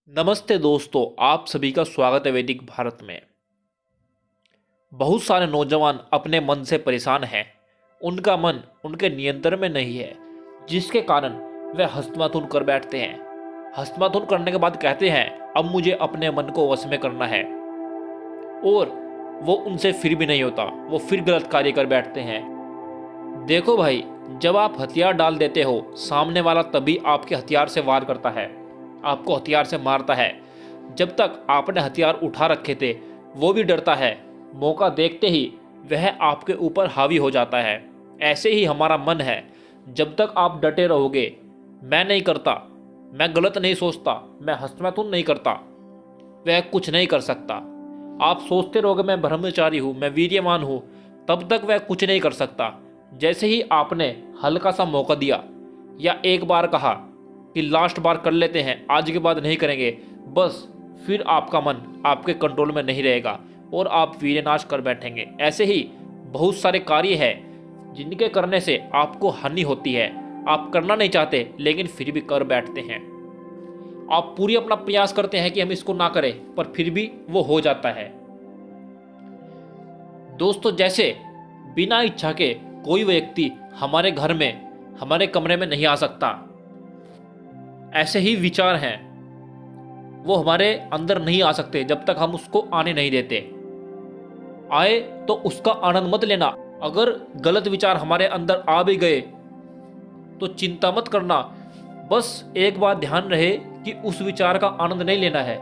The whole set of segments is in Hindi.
नमस्ते दोस्तों, आप सभी का स्वागत है वैदिक भारत में। बहुत सारे नौजवान अपने मन से परेशान हैं। उनका मन उनके नियंत्रण में नहीं है, जिसके कारण वे हस्तमैथुन कर बैठते हैं। हस्तमैथुन करने के बाद कहते हैं अब मुझे अपने मन को वश में करना है, और वो उनसे फिर भी नहीं होता। वो फिर गलत कार्य कर बैठते हैं। देखो भाई, जब आप हथियार डाल देते हो, सामने वाला तभी आपके हथियार से वार करता है, आपको हथियार से मारता है। जब तक आपने हथियार उठा रखे थे वो भी डरता है। मौका देखते ही वह आपके ऊपर हावी हो जाता है। ऐसे ही हमारा मन है। जब तक आप डटे रहोगे, मैं नहीं करता, मैं गलत नहीं सोचता, मैं हस्तमैथुन नहीं करता, वह कुछ नहीं कर सकता। आप सोचते रहोगे मैं ब्रह्मचारी हूँ, मैं वीर्यवान हूँ, तब तक वह कुछ नहीं कर सकता। जैसे ही आपने हल्का सा मौका दिया या एक बार कहा कि लास्ट बार कर लेते हैं, आज के बाद नहीं करेंगे, बस फिर आपका मन आपके कंट्रोल में नहीं रहेगा और आप वीर्यनाश कर बैठेंगे। ऐसे ही बहुत सारे कार्य हैं जिनके करने से आपको हानि होती है। आप करना नहीं चाहते लेकिन फिर भी कर बैठते हैं। आप पूरी अपना प्रयास करते हैं कि हम इसको ना करें, पर फिर भी वो हो जाता है। दोस्तों, जैसे बिना इच्छा के कोई व्यक्ति हमारे घर में, हमारे कमरे में नहीं आ सकता, ऐसे ही विचार हैं, वो हमारे अंदर नहीं आ सकते जब तक हम उसको आने नहीं देते। आए तो उसका आनंद मत लेना। अगर गलत विचार हमारे अंदर आ भी गए तो चिंता मत करना। बस एक बात ध्यान रहे कि उस विचार का आनंद नहीं लेना है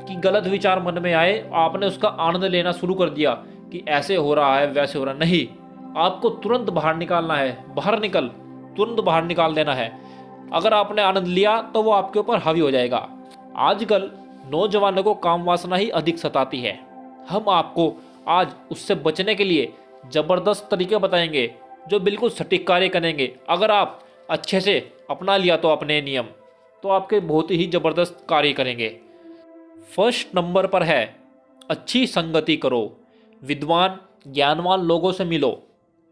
कि गलत विचार मन में आए, आपने उसका आनंद लेना शुरू कर दिया कि ऐसे हो रहा है, वैसे हो रहा नहीं। आपको तुरंत बाहर निकालना है। बाहर निकल, तुरंत बाहर निकाल देना है। अगर आपने आनंद लिया तो वो आपके ऊपर हावी हो जाएगा। आजकल नौजवानों को काम वासना ही अधिक सताती है। हम आपको आज उससे बचने के लिए ज़बरदस्त तरीके बताएंगे जो बिल्कुल सटीक कार्य करेंगे। अगर आप अच्छे से अपना लिया तो अपने नियम, तो आपके बहुत ही ज़बरदस्त कार्य करेंगे। फर्स्ट नंबर पर है अच्छी संगति करो। विद्वान ज्ञानवान लोगों से मिलो।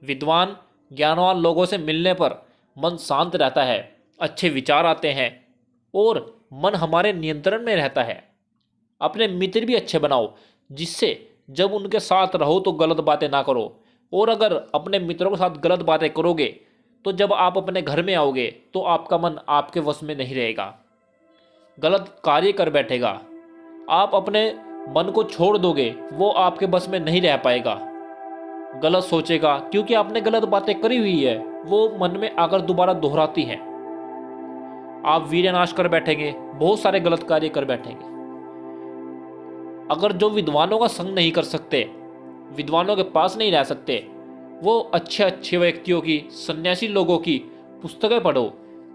विद्वान ज्ञानवान लोगों से मिलने पर मन शांत रहता है, अच्छे विचार आते हैं और मन हमारे नियंत्रण में रहता है। अपने मित्र भी अच्छे बनाओ, जिससे जब उनके साथ रहो तो गलत बातें ना करो। और अगर अपने मित्रों के साथ गलत बातें करोगे तो जब आप अपने घर में आओगे तो आपका मन आपके वश में नहीं रहेगा, गलत कार्य कर बैठेगा। आप अपने मन को छोड़ दोगे, वो आपके बस में नहीं रह पाएगा, गलत सोचेगा, क्योंकि आपने गलत बातें करी हुई है, वो मन में आकर दोबारा दोहराती हैं। आप वीर्यनाश कर बैठेंगे, बहुत सारे गलत कार्य कर बैठेंगे। अगर जो विद्वानों का संग नहीं कर सकते, विद्वानों के पास नहीं रह सकते, वो अच्छे अच्छे व्यक्तियों की, सन्यासी लोगों की पुस्तकें पढ़ो,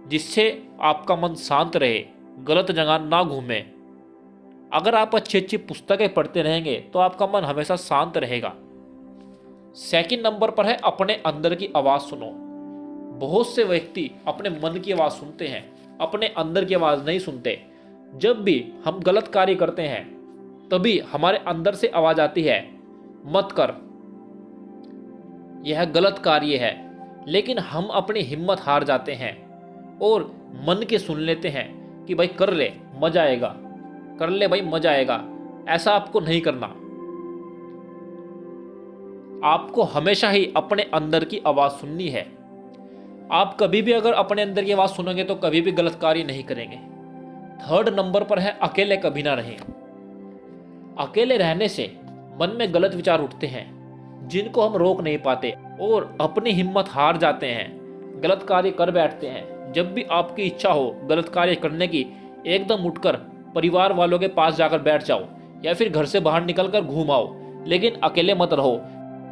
जिससे आपका मन शांत रहे, गलत जगह ना घूमे। अगर आप अच्छी अच्छी पुस्तकें पढ़ते रहेंगे तो आपका मन हमेशा शांत रहेगा। सेकंड नंबर पर है अपने अंदर की आवाज़ सुनो। बहुत से व्यक्ति अपने मन की आवाज़ सुनते हैं, अपने अंदर की आवाज़ नहीं सुनते। जब भी हम गलत कार्य करते हैं तभी हमारे अंदर से आवाज़ आती है, मत कर, यह गलत कार्य है। लेकिन हम अपनी हिम्मत हार जाते हैं और मन के सुन लेते हैं कि भाई कर ले, मजा आएगा, कर ले भाई, मजा आएगा। ऐसा आपको नहीं करना। आपको हमेशा ही अपने अंदर की आवाज़ सुननी है। आप कभी भी अगर अपने अंदर की आवाज़ सुनेंगे तो कभी भी गलत कार्य नहीं करेंगे। थर्ड नंबर पर है अकेले कभी ना रहें। अकेले रहने से मन में गलत विचार उठते हैं जिनको हम रोक नहीं पाते और अपनी हिम्मत हार जाते हैं, गलत कार्य कर बैठते हैं। जब भी आपकी इच्छा हो गलत कार्य करने की, एकदम उठकर परिवार वालों के पास जाकर बैठ जाओ या फिर घर से बाहर निकलकर घूम आओ, लेकिन अकेले मत रहो।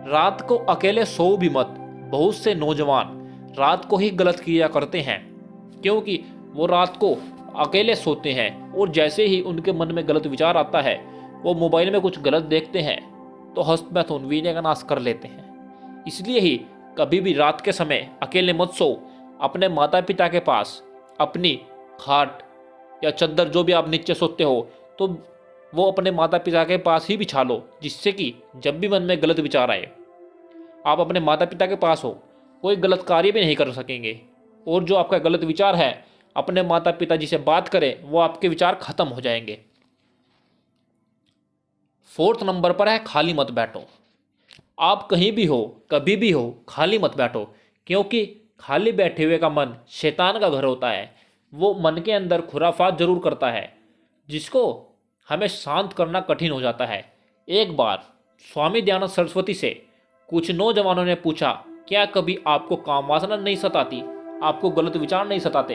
रात को अकेले सो भी मत। बहुत से नौजवान रात को ही गलत किया करते हैं, क्योंकि वो रात को अकेले सोते हैं और जैसे ही उनके मन में गलत विचार आता है, वो मोबाइल में कुछ गलत देखते हैं तो हस्तमैथुन, वीर्य का नाश कर लेते हैं। इसलिए ही कभी भी रात के समय अकेले मत सो। अपने माता पिता के पास अपनी खाट या चद्दर, जो भी आप नीचे सोते हो, तो वो अपने माता पिता के पास ही बिछा लो, जिससे कि जब भी मन में गलत विचार आए, आप अपने माता पिता के पास हो, कोई गलत कार्य भी नहीं कर सकेंगे। और जो आपका गलत विचार है अपने माता पिता जी से बात करें, वो आपके विचार खत्म हो जाएंगे। 4th नंबर पर है खाली मत बैठो। आप कहीं भी हो, कभी भी हो, खाली मत बैठो, क्योंकि खाली बैठे हुए का मन शैतान का घर होता है। वो मन के अंदर खुराफात जरूर करता है, जिसको हमें शांत करना कठिन हो जाता है। एक बार स्वामी दयानंद सरस्वती से कुछ नौजवानों ने पूछा, क्या कभी आपको काम वासना नहीं सताती, आपको गलत विचार नहीं सताते?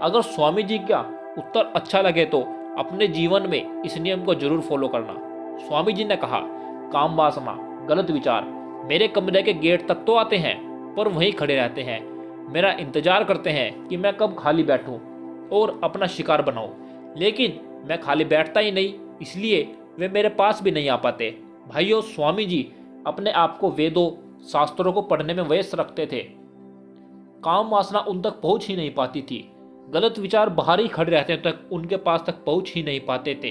अगर स्वामी जी का उत्तर अच्छा लगे तो अपने जीवन में इस नियम को जरूर फॉलो करना। स्वामी जी ने कहा, काम वासना, गलत विचार मेरे कमरे के गेट तक तो आते हैं, पर वहीं खड़े रहते हैं, मेरा इंतजार करते हैं कि मैं कब खाली बैठूं और अपना शिकार बनाऊं, लेकिन मैं खाली बैठता ही नहीं, इसलिए वे मेरे पास भी नहीं आ पाते। भाइयों, स्वामी जी अपने आप को वेदों शास्त्रों को पढ़ने में व्यस्त रखते थे। काम वासना उन तक पहुंच ही नहीं पाती थी, गलत विचार बाहर ही खड़े रहते तक उनके पास तक पहुंच ही नहीं पाते थे।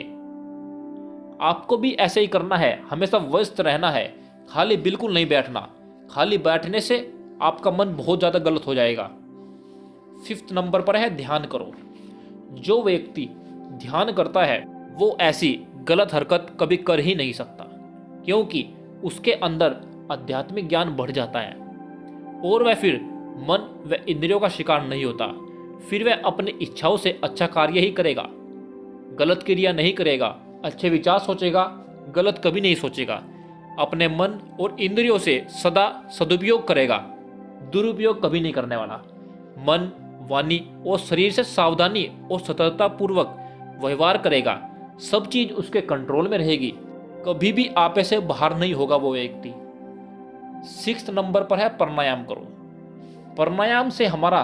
आपको भी ऐसे ही करना है, हमेशा व्यस्त रहना है, खाली बिल्कुल नहीं बैठना। खाली बैठने से आपका मन बहुत ज़्यादा गलत हो जाएगा। 5th नंबर पर है ध्यान करो। जो व्यक्ति ध्यान करता है वो ऐसी गलत हरकत कभी कर ही नहीं सकता, क्योंकि उसके अंदर आध्यात्मिक ज्ञान बढ़ जाता है और वह फिर मन व इंद्रियों का शिकार नहीं होता। फिर वह अपनी इच्छाओं से अच्छा कार्य ही करेगा, गलत क्रिया नहीं करेगा, अच्छे विचार सोचेगा, गलत कभी नहीं सोचेगा। अपने मन और इंद्रियों से सदा सदुपयोग करेगा, दुरुपयोग कभी नहीं करने वाला। मन, वाणी और शरीर से सावधानी और सतर्कता पूर्वक व्यवहार करेगा, सब चीज उसके कंट्रोल में रहेगी, कभी भी आपे से बाहर नहीं होगा वो व्यक्ति। 6th नंबर पर है प्राणायाम करो। प्राणायाम से हमारा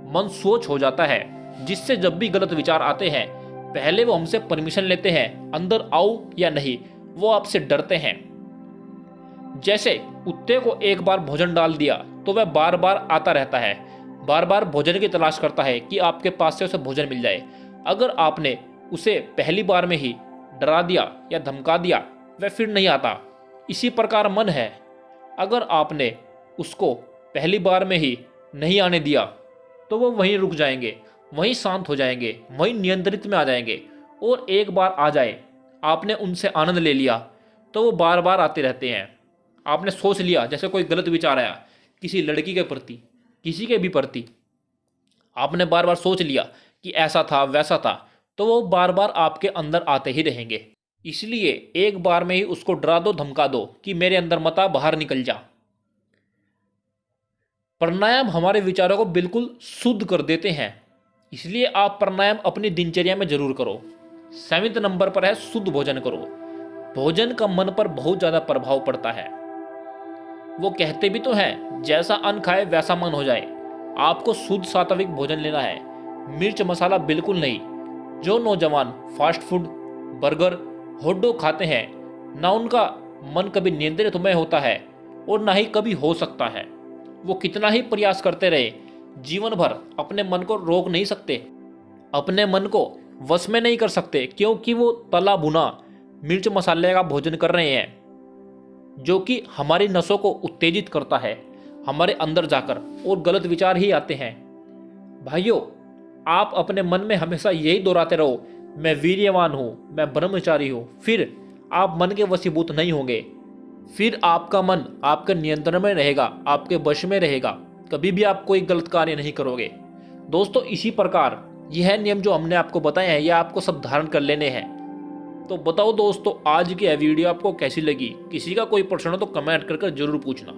मन सोच हो जाता है, जिससे जब भी गलत विचार आते हैं पहले वो हमसे परमिशन लेते हैं, अंदर आओ या नहीं, वो आपसे डरते हैं। जैसे कुत्ते को एक बार भोजन डाल दिया तो वह बार बार आता रहता है, बार बार भोजन की तलाश करता है कि आपके पास से उसे भोजन मिल जाए। अगर आपने उसे पहली बार में ही डरा दिया या धमका दिया, वह फिर नहीं आता। इसी प्रकार मन है, अगर आपने उसको पहली बार में ही नहीं आने दिया तो वो वहीं रुक जाएंगे, वहीं शांत हो जाएंगे, वहीं नियंत्रित में आ जाएंगे। और एक बार आ जाए, आपने उनसे आनंद ले लिया तो वो बार बार आते रहते हैं। आपने सोच लिया, जैसे कोई गलत विचार आया किसी लड़की के प्रति, किसी के भी प्रति, आपने बार बार सोच लिया कि ऐसा था वैसा था, तो वो बार बार आपके अंदर आते ही रहेंगे। इसलिए एक बार में ही उसको डरा दो, धमका दो कि मेरे अंदर मत आ, बाहर निकल जा। प्राणायाम हमारे विचारों को बिल्कुल शुद्ध कर देते हैं, इसलिए आप प्राणायाम अपनी दिनचर्या में जरूर करो। 7th नंबर पर है शुद्ध भोजन करो। भोजन का मन पर बहुत ज्यादा प्रभाव पड़ता है। वो कहते भी तो हैं, जैसा अन्न खाए वैसा मन हो जाए। आपको शुद्ध सात्विक भोजन लेना है, मिर्च मसाला बिल्कुल नहीं। जो नौजवान fast food, burger, hot dog खाते हैं, ना उनका मन कभी नियंत्रित में होता है और ना ही कभी हो सकता है। वो कितना ही प्रयास करते रहे, जीवन भर अपने मन को रोक नहीं सकते, अपने मन को वश में नहीं कर सकते, क्योंकि वो तला भुना मिर्च मसाले का भोजन कर रहे हैं, जो कि हमारी नसों को उत्तेजित करता है हमारे अंदर जाकर, और गलत विचार ही आते हैं। भाइयों, आप अपने मन में हमेशा यही दोहराते रहो, मैं वीर्यवान हूँ, मैं ब्रह्मचारी हूँ, फिर आप मन के वशीभूत नहीं होंगे। फिर आपका मन आपके नियंत्रण में रहेगा, आपके वश में रहेगा, कभी भी आप कोई गलत कार्य नहीं करोगे। दोस्तों, इसी प्रकार यह नियम जो हमने आपको बताए हैं, यह आपको सब धारण कर लेने हैं। तो बताओ दोस्तों, आज की यह वीडियो आपको कैसी लगी? किसी का कोई प्रश्न हो तो कमेंट कर जरूर पूछना।